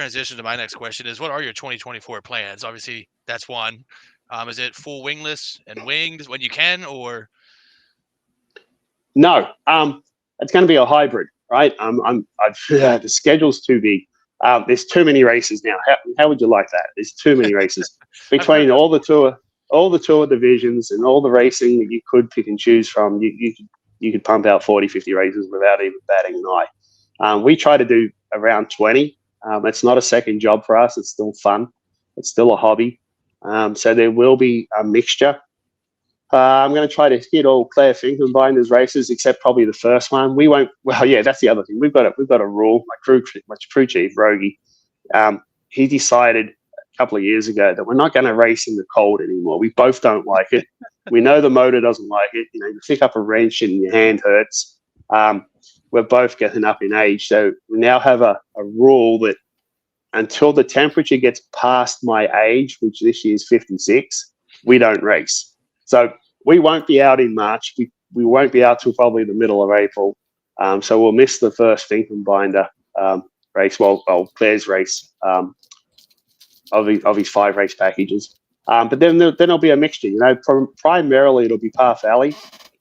transition to my next question is, what are your 2024 plans? Obviously, that's one. Is it full wingless and winged when you can, or? No, it's going to be a hybrid, right? The schedule's too big. There's too many races now. How would you like that? There's too many races between all the tour divisions and all the racing that you could pick and choose from. You could pump out 40, 50 races without even batting an eye. We try to do around 20. It's not a second job for us. It's still fun. It's still a hobby. So there will be a mixture. I'm going to try to hit all Claire Finkenbinder's races, except probably the first one. We won't. Well, yeah, that's the other thing. We've got a rule. My crew chief, Rogie, he decided a couple of years ago that we're not going to race in the cold anymore. We both don't like it. We know the motor doesn't like it. You pick up a wrench and your hand hurts. We're both getting up in age, so we now have a rule that until the temperature gets past my age, which this year is 56, we don't race. So we won't be out in March. We won't be out till probably the middle of April. So we'll miss the first Finkenbinder race, Claire's race of his 5 race packages. But then there'll be a mixture. Primarily it'll be Par Valley,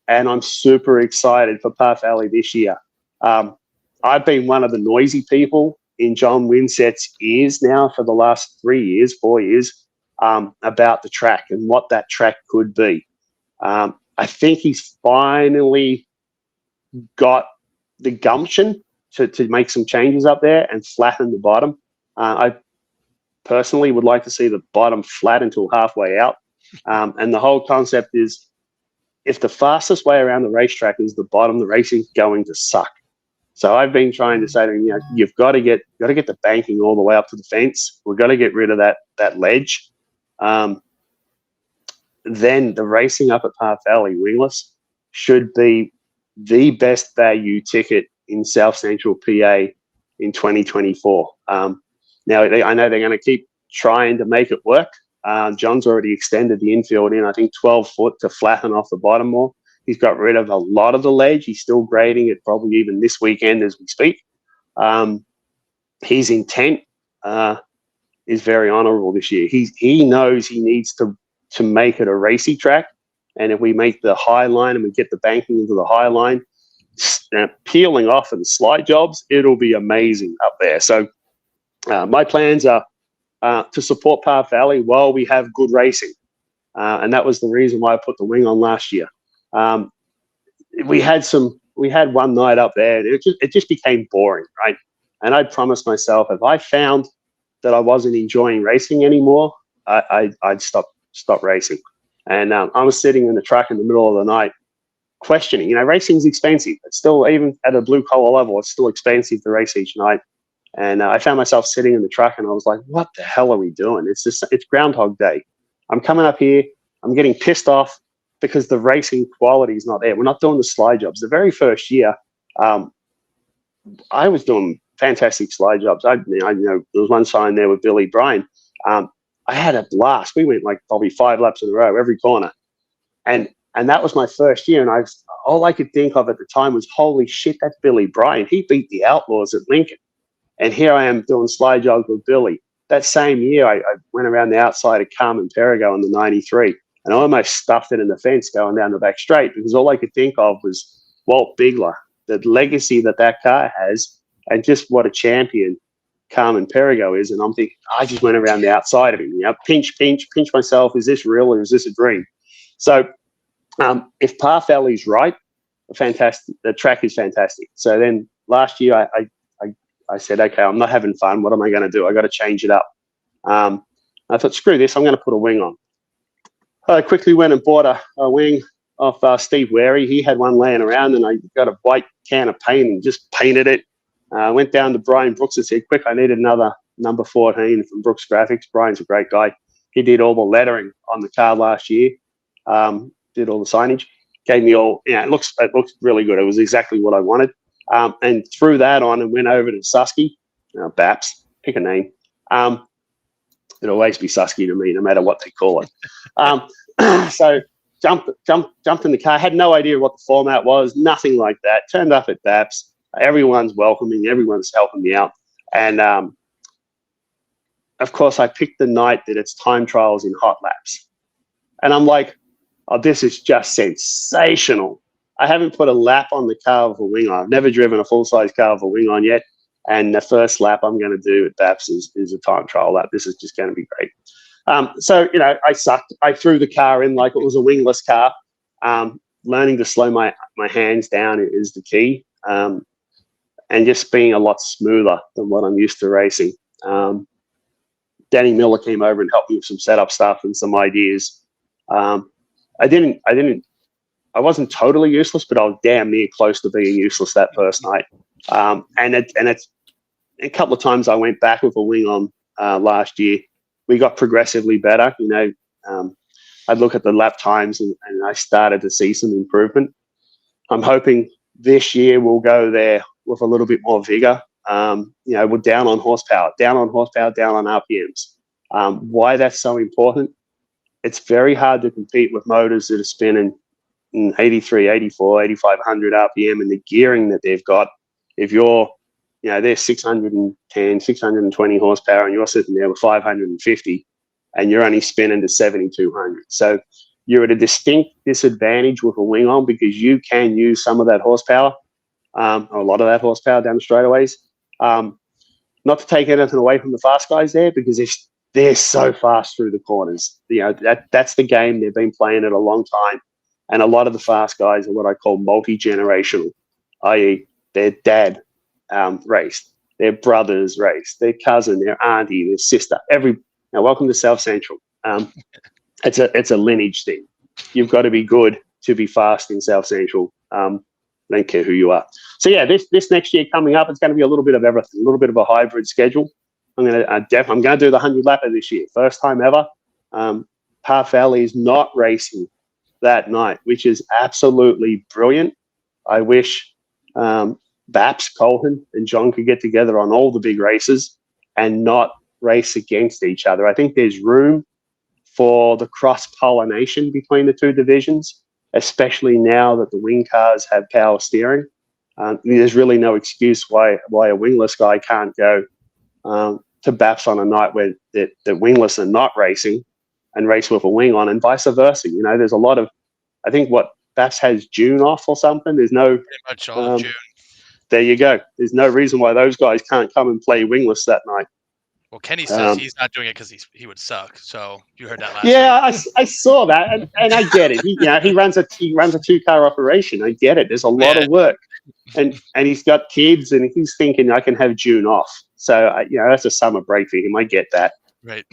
and I'm super excited for Par Valley this year. I've been one of the noisy people in John Winsett's ears now for the last 4 years, about the track and what that track could be. I think he's finally got the gumption to make some changes up there and flatten the bottom. I personally would like to see the bottom flat until halfway out. And the whole concept is, if the fastest way around the racetrack is the bottom, the racing's going to suck. So I've been trying to say to him, you've got to get the banking all the way up to the fence. We've got to get rid of that ledge. Then the racing up at Par Valley wingless should be the best value ticket in South Central PA in 2024. Now, I know they're going to keep trying to make it work. John's already extended the infield in, I think, 12 foot to flatten off the bottom more. He's got rid of a lot of the ledge. He's still grading it probably even this weekend as we speak. His intent is very honourable this year. He knows he needs to make it a racy track. And if we make the high line and we get the banking into the high line, peeling off and slide jobs, it'll be amazing up there. So my plans are to support Par Valley while we have good racing. And that was the reason why I put the wing on last year. We had one night up there, and it just became boring, right? And I promised myself, if I found that I wasn't enjoying racing anymore, I'd stop racing. And I was sitting in the track in the middle of the night questioning, racing's expensive. It's still, even at a blue collar level, it's still expensive to race each night. And I found myself sitting in the track and I was like, what the hell are we doing? It's Groundhog Day. I'm coming up here. I'm getting pissed off because the racing quality is not there. We're not doing the slide jobs. The very first year, I was doing fantastic slide jobs. I know there was one sign there with Billy Bryan. I had a blast. We went like probably 5 laps in a row, every corner. And that was my first year. And all I could think of at the time was, holy shit, that's Billy Bryan. He beat the Outlaws at Lincoln. And here I am doing slide jobs with Billy. That same year, I went around the outside of Carmen Perigo in the 93, and I almost stuffed it in the fence going down the back straight, because all I could think of was Walt Bigler, the legacy that car has, and just what a champion Carmen Perigo is. And I'm thinking, I just went around the outside of him, pinch myself. Is this real or is this a dream? So if Par Valley's right, the track is fantastic. So then last year I said, okay, I'm not having fun. What am I going to do? I got to change it up. I thought, screw this. I'm going to put a wing on. I quickly went and bought a wing off Steve Wary. He had one laying around, and I got a white can of paint and just painted it. Went down to Brian Brooks and said, quick, I need another number 14 from Brooks Graphics. Brian's a great guy. He did all the lettering on the car last year, did all the signage, gave me all, it looks really good. It was exactly what I wanted. And threw that on and went over to Susky, Baps, pick a name. It'll always be Susky to me, no matter what they call it. So jumped in the car. Had no idea what the format was, nothing like that. Turned up at Baps. Everyone's welcoming. Everyone's helping me out. And of course, I picked the night that it's time trials in hot laps. And I'm like, oh, this is just sensational. I haven't put a lap on the car with a wing on. I've never driven a full-size car with a wing on yet. And the first lap I'm going to do at BAPS is a time trial lap. This is just going to be great. So, I sucked. I threw the car in like it was a wingless car. Learning to slow my hands down is the key. And just being a lot smoother than what I'm used to racing. Danny Miller came over and helped me with some setup stuff and some ideas. I wasn't totally useless, but I was damn near close to being useless that first night. And it's a couple of times I went back with a wing on last year. We got progressively better. I'd look at the lap times and I started to see some improvement. I'm hoping this year we'll go there with a little bit more vigor. We're down on horsepower, down on RPMs. Why that's so important? It's very hard to compete with motors that are spinning 83, 84, 8,500 RPM and the gearing that they've got. If you're, they're 610, 620 horsepower and you're sitting there with 550 and you're only spinning to 7,200. So you're at a distinct disadvantage with a wing on because you can use some of that horsepower, a lot of that horsepower down the straightaways. Not to take anything away from the fast guys there because they're so fast through the corners. That's the game. They've been playing it a long time. And a lot of the fast guys are what I call multi-generational, i.e. their dad raced, their brothers raced, their cousin, their auntie, their sister. Welcome to South Central. It's a lineage thing. You've got to be good to be fast in South Central. Don't care who you are. So yeah, this next year coming up, it's going to be a little bit of everything, a little bit of a hybrid schedule. I'm going to do the 100 lapper this year, first time ever. Half Valley is not racing that night, which is absolutely brilliant. I wish Baps, Colton, and John could get together on all the big races and not race against each other. I think there's room for the cross-pollination between the two divisions, especially now that the wing cars have power steering. There's really no excuse why a wingless guy can't go to Baps on a night where the wingless are not racing and race with a wing on, and vice versa. There's a lot of, I think Baps has June off or something. There's no pretty much all of June. There you go. There's no reason why those guys can't come and play wingless that night. Well, Kenny says he's not doing it because he would suck. So you heard that last week. I saw that, and I get it. He runs a 2-car operation. I get it. There's a lot of work, and he's got kids, and he's thinking I can have June off. So that's a summer break for him. I get that. Right.